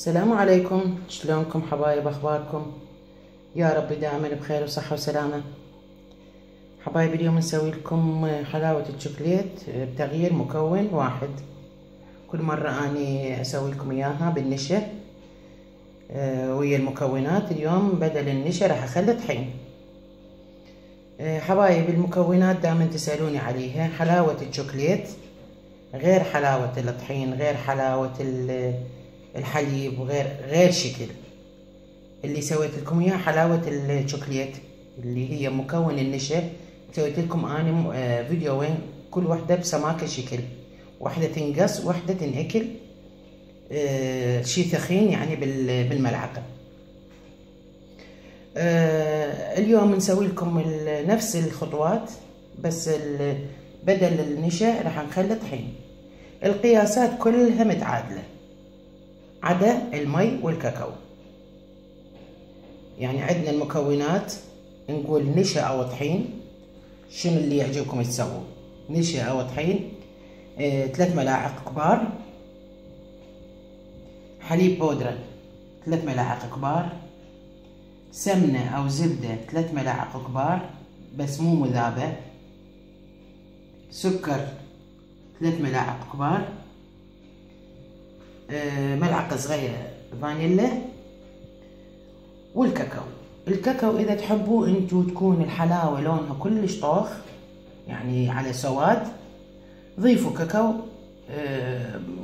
السلام عليكم، شلونكم حبايب؟ اخباركم؟ يا رب دائما بخير وصحة وسلامة. حبايب اليوم نسوي لكم حلاوة الشوكليت بتغيير مكون واحد. كل مرة اني اسوي لكم اياها بالنشا ويا المكونات. اليوم بدل النشا راح اخلي طحين. حبايب المكونات دائما تسألوني عليها. حلاوة الشوكليت غير حلاوة الطحين، غير حلاوة الحليب، وغير شكل. اللي سويت لكم اياه حلاوة الشوكليت اللي هي مكون النشا. سويت لكم انا فيديوين كل وحدة بسماكة شكل، واحدة تنقص واحدة تنأكل شي ثخين يعني بالملعقة. اليوم نسوي لكم نفس الخطوات، بس بدل النشا راح نخلي طحين. القياسات كلها متعادلة عدا المي والكاكاو. يعني عندنا المكونات نقول نشا او طحين، شنو اللي يعجبكم تسووا، نشا او طحين. 3 ملاعق كبار حليب بودرة، 3 ملاعق كبار سمنة او زبدة، 3 ملاعق كبار بس مو مذابة، سكر 3 ملاعق كبار، ملعقة صغيرة فانيلا، والكاكاو. الكاكاو اذا تحبوا انتو تكون الحلاوة لونها كلش طوخ يعني على سواد، ضيفوا كاكاو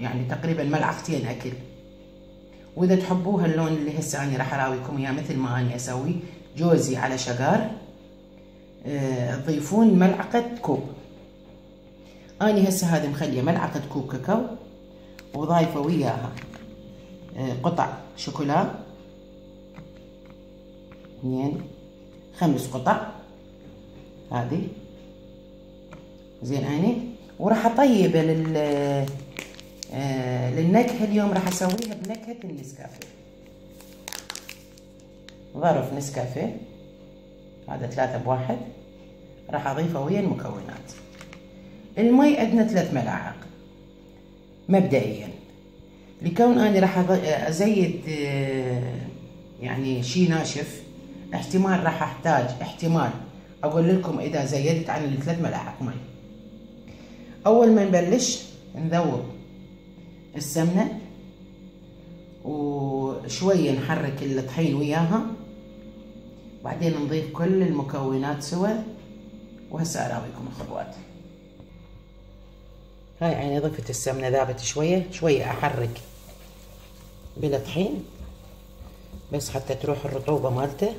يعني تقريبا ملعقتين اكل. واذا تحبوها اللون اللي هسه اني راح اراويكم اياه مثل ما اني اسوي جوزي على شقار، تضيفون ملعقة كوب. اني هسه هذه مخليه ملعقة كوب كاكاو، وضايفه وياها قطع شوكولا 5 قطع هذه زين. اني وراح اطيبه للنكهه. اليوم راح اسويها بنكهه النسكافيه. ظرف نسكافيه هذا 3 ب1 راح اضيفه ويا المكونات. المي عندنا 3 ملاعق مبدئيا. لكون اني راح ازيد يعني شي ناشف، احتمال راح احتاج، احتمال اقول لكم اذا زيدت عن 3 ملاعق مي. اول ما نبلش نذوب السمنة وشوية نحرك الطحين وياها، بعدين نضيف كل المكونات سوا. وهسه اراويكم الخطوات. هاي يعني ضفت السمنة ذابت شوية شوية، احرك بالطحين بس حتى تروح الرطوبة مالته.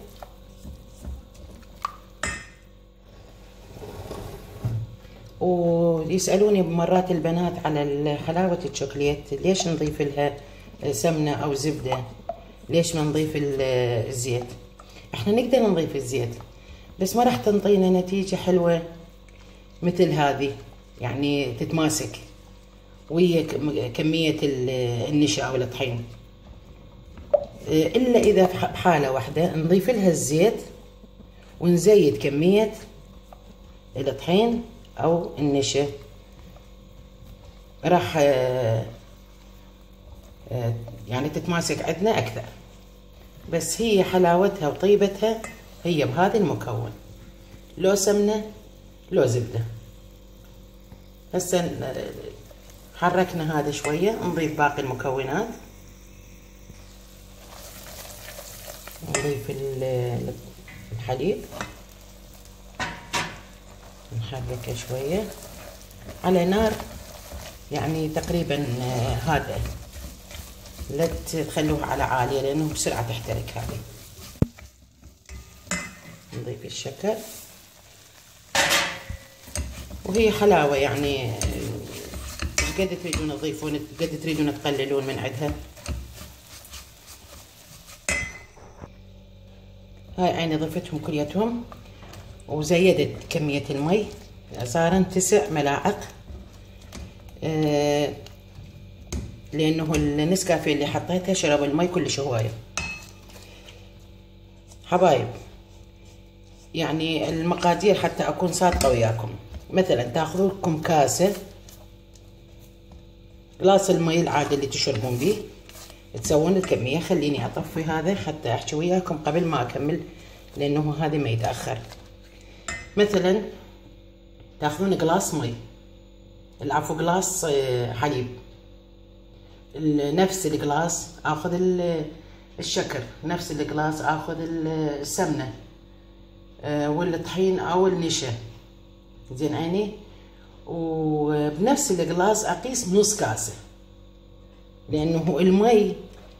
ويسألوني مرات البنات على حلاوة الشوكليت ليش نضيف لها سمنة أو زبدة، ليش ما نضيف الزيت؟ احنا نقدر نضيف الزيت بس ما راح تنطينا نتيجة حلوة مثل هذه، يعني تتماسك ويا كمية النشا أو الطحين، إلا إذا بحالة واحدة نضيف لها الزيت ونزيد كمية الطحين أو النشا، راح يعني تتماسك عندنا أكثر. بس هي حلاوتها وطيبتها هي بهذا المكون، لو سمنة لو زبدة. هسه حركنا هذا شوية، نضيف باقي المكونات. نضيف الحليب، نحركه شوية على نار يعني تقريبا هذا، لا تخلوه على عالية لأنه بسرعة تحترق هذه. نضيف الشكر، وهي حلاوة يعني قد تريدون تضيفون قد تريدون تقللون من عندها. هاي عيني ضفتهم كليتهم وزيدت كمية المي، صارن 9 ملاعق لأنه النسكافيه اللي حطيته شرب المي كلش هواية. حبايب يعني المقادير حتى أكون صادقة وياكم، مثلا تاخذوا لكم كاسة، قلاص المي العادي اللي تشربون به، تسوون الكمية. خليني اطفي هذا حتى احكي وياكم قبل ما اكمل، لانه هذا ما يتأخر. مثلا تاخذون قلاص مي، العفو قلاص حليب، نفس القلاص اخذ الشكر، نفس القلاص اخذ السمنة والطحين او النشا، زين عيني. وبنفس القلاص اقيس نص كاسة، لانه المي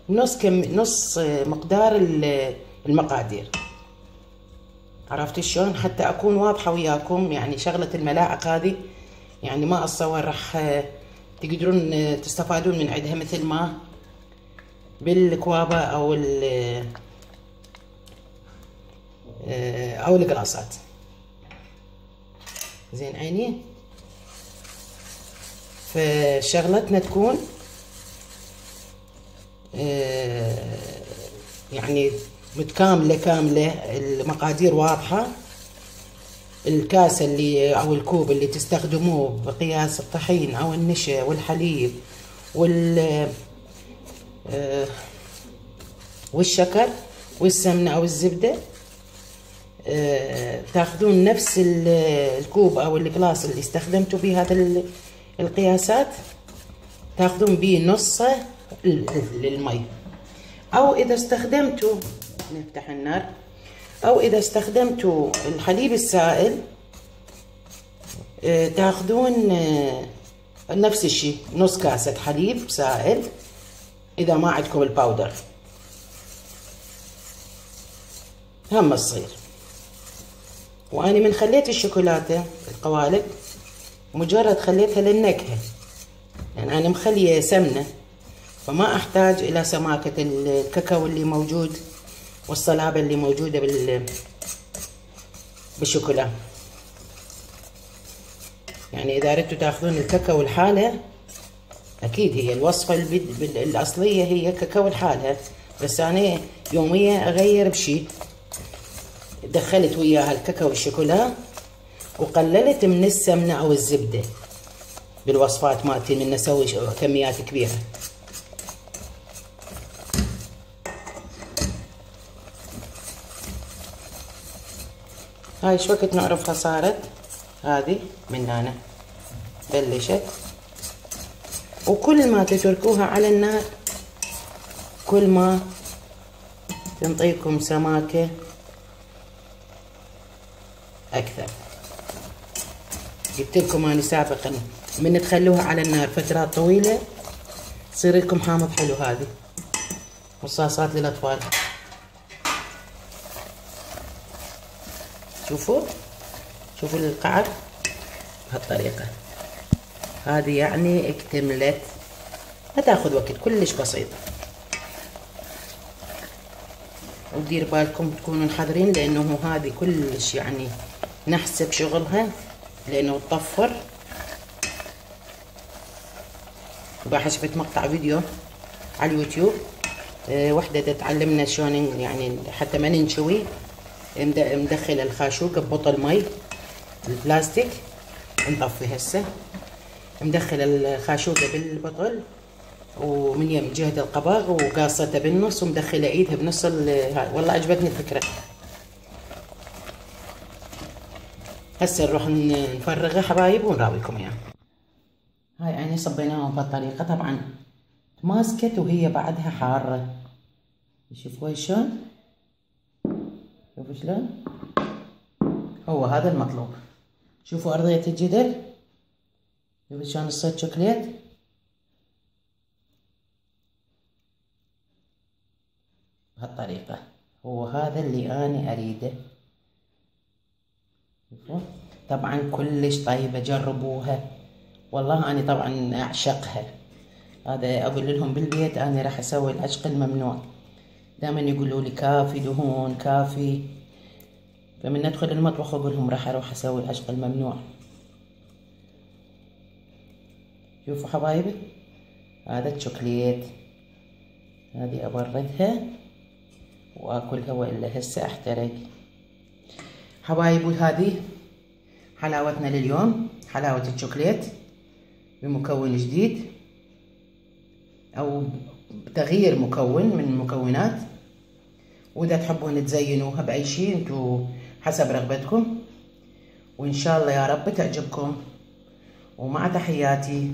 نص مقدار المقادير. عرفت شلون؟ حتى اكون واضحة وياكم، يعني شغلة الملاعق هذه يعني ما اتصور راح تقدرون تستفادون من عندها مثل ما بالكوابة او القلاصات. زين عيني. فشغلتنا تكون يعني متكاملة كاملة، المقادير واضحة. الكاسة اللي او الكوب اللي تستخدموه بقياس الطحين او النشا والحليب والشكر والسمنة او الزبدة، تاخذون نفس الكوب او القلاص اللي استخدمتوا به هذا القياسات، تاخذون به نصه للمي. او اذا استخدمتوا، نفتح النار، او اذا استخدمتوا الحليب السائل تاخذون نفس الشيء، نص كاسة حليب سائل اذا ما عندكم الباودر هم تصير. واني من خليت الشوكولاتة القوالب مجرد خليتها للنكهة، يعني انا مخلية سمنة، فما احتاج الى سماكة الكاكاو اللي موجود والصلابة اللي موجودة بالشوكولا. يعني اذا ردتوا تاخذون الكاكاو الحالة، اكيد هي الوصفة الاصلية هي كاكاو الحالة، بس انا يوميا اغير بشي، دخلت وياها الكاكاو والشوكولا وقللت من السمنة او الزبدة بالوصفات مالتي من اسوي كميات كبيرة. هاي شو وقت نعرفها صارت، هذه من هنا بلشت. وكل ما تتركوها على النار كل ما تنطيكم سماكة اكثر. قلت لكم اني سابقا من تخلوها على النار فترات طويلة تصير لكم حامض حلو. هذه مصاصات للاطفال، شوفوا القعر بهالطريقة هذه، يعني اكتملت، ما تاخذ وقت، كلش بسيط. ودير بالكم تكونوا حذرين، لانه هذه كلش يعني نحسب شغلها لانه تطفر. وباحة شفت مقطع فيديو على اليوتيوب، وحدة تعلمنا شلون يعني حتى ما ننشوي، مدخل الخاشوق ببطل مي البلاستيك، نطفي هسه، مدخل الخاشوقة بالبطل ومن يم جهة القباغ وقاصته بالنص ومدخلة ايدها بنص والله عجبتني الفكرة. هسه نروح نفرغها حبايب ونراويكم اياها. هاي يعني صبيناها بهالطريقة، طبعا ماسكت وهي بعدها حارة، شوفوا شلون، شوفوا شلون، هو هذا المطلوب. شوفوا ارضية الجدر، شوفوا شلون الصيد شوكليت، بهالطريقة. هو هذا اللي انا اريده. شوفوا طبعا كلش طيبة، جربوها والله انا طبعا اعشقها. هذا اقول لهم بالبيت انا راح اسوي العشق الممنوع، دائما يقولوا لي كافي دهون كافي، فمن ندخل المطبخ اقول لهم راح اروح اسوي العشق الممنوع. شوفوا حبايبي هذا الشوكليت، هذه ابردها واكلها والا هسه احترق. حبايبي هذه حلاوتنا لليوم، حلاوة الشوكليت بمكون جديد او تغيير مكون من المكونات، وإذا تحبون تزينوها بأي شيء انتو حسب رغبتكم، وإن شاء الله يا رب تعجبكم. ومع تحياتي.